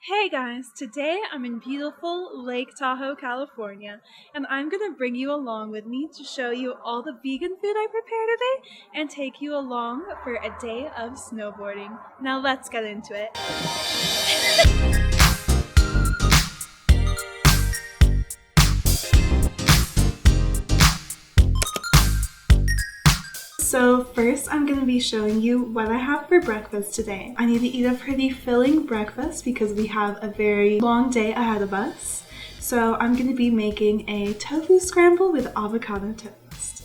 Hey guys, today I'm in beautiful Lake Tahoe, California, and I'm gonna bring you along with me to show you all the vegan food I prepare today and take you along for a day of snowboarding. Now let's get into it. So first I'm going to be showing you what I have for breakfast today. I need to eat a pretty filling breakfast because we have a very long day ahead of us. So I'm going to be making a tofu scramble with avocado toast.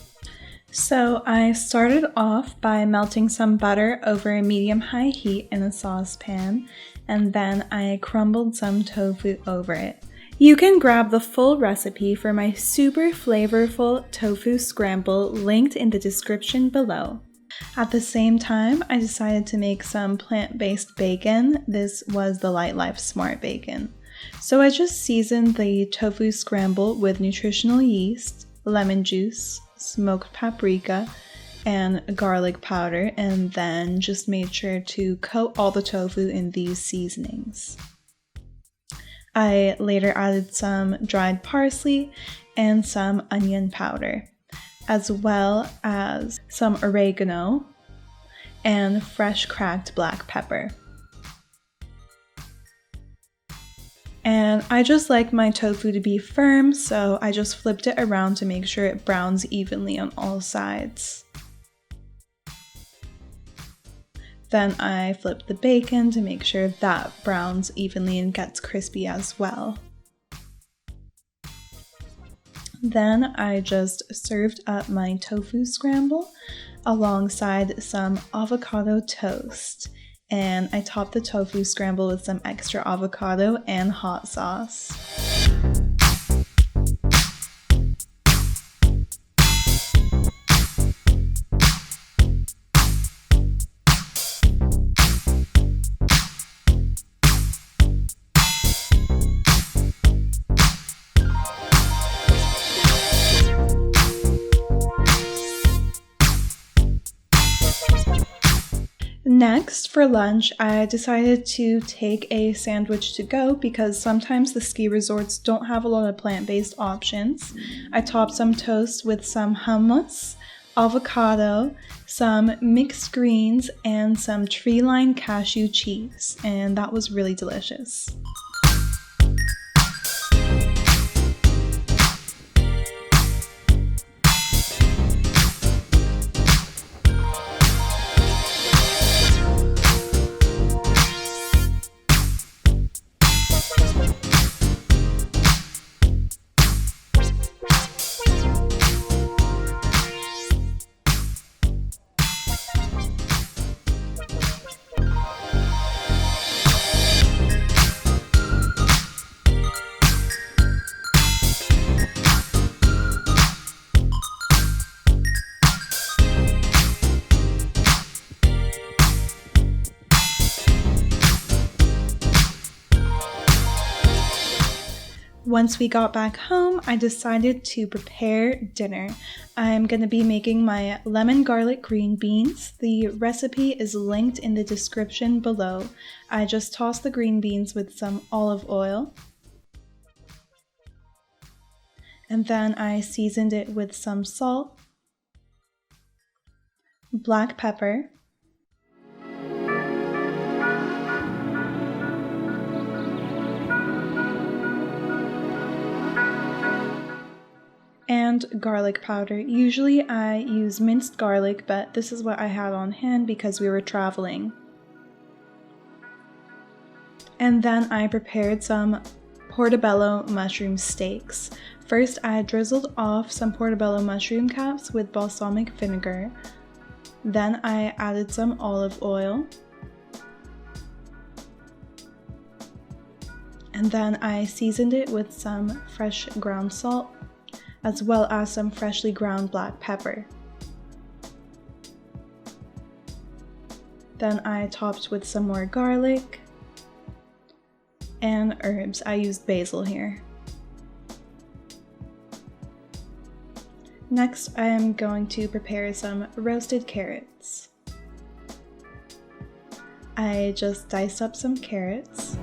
So I started off by melting some butter over medium-high heat in a saucepan, and then I crumbled some tofu over it. You can grab the full recipe for my super flavorful tofu scramble linked in the description below. At the same time, I decided to make some plant-based bacon. This was the Light Life Smart Bacon. So I just seasoned the tofu scramble with nutritional yeast, lemon juice, smoked paprika, and garlic powder, and then just made sure to coat all the tofu in these seasonings. I later added some dried parsley and some onion powder, as well as some oregano and fresh cracked black pepper. And I just like my tofu to be firm, so I just flipped it around to make sure it browns evenly on all sides. Then I flip the bacon to make sure that browns evenly and gets crispy as well. Then I just served up my tofu scramble alongside some avocado toast. And I topped the tofu scramble with some extra avocado and hot sauce. Next, for lunch, I decided to take a sandwich to go because sometimes the ski resorts don't have a lot of plant-based options. I topped some toast with some hummus, avocado, some mixed greens, and some tree-lined cashew cheese, and that was really delicious. Once we got back home, I decided to prepare dinner. I'm going to be making my lemon garlic green beans. The recipe is linked in the description below. I just tossed the green beans with some olive oil. And then I seasoned it with some salt, black pepper, and garlic powder. Usually I use minced garlic, but this is what I had on hand because we were traveling. And then I prepared some portobello mushroom steaks. First, I drizzled off some portobello mushroom caps with balsamic vinegar. Then I added some olive oil. And then I seasoned it with some fresh ground salt, as well as some freshly ground black pepper. Then I topped with some more garlic and herbs. I used basil here. Next, I am going to prepare some roasted carrots. I just diced up some carrots.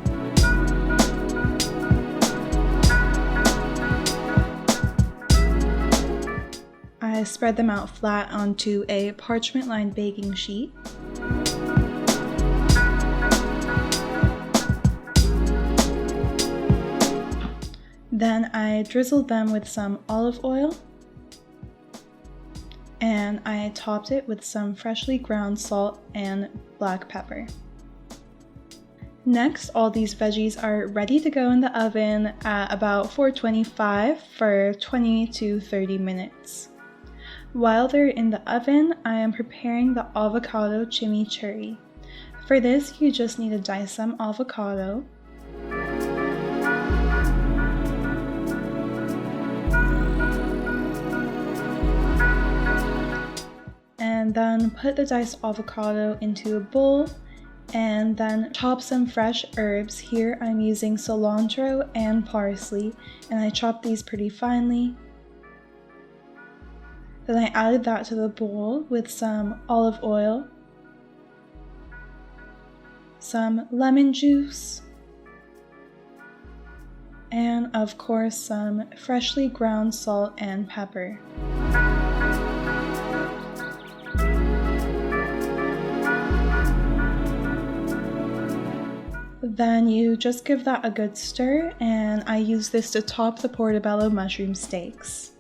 I spread them out flat onto a parchment-lined baking sheet. Then I drizzled them with some olive oil, and I topped it with some freshly ground salt and black pepper. Next, all these veggies are ready to go in the oven at about 425 for 20 to 30 minutes. While they're in the oven, I am preparing the avocado chimichurri. For this, you just need to dice some avocado. And then put the diced avocado into a bowl and then chop some fresh herbs. Here I'm using cilantro and parsley, and I chopped these pretty finely. Then I added that to the bowl with some olive oil, some lemon juice, and of course some freshly ground salt and pepper. Then you just give that a good stir, and I use this to top the portobello mushroom steaks.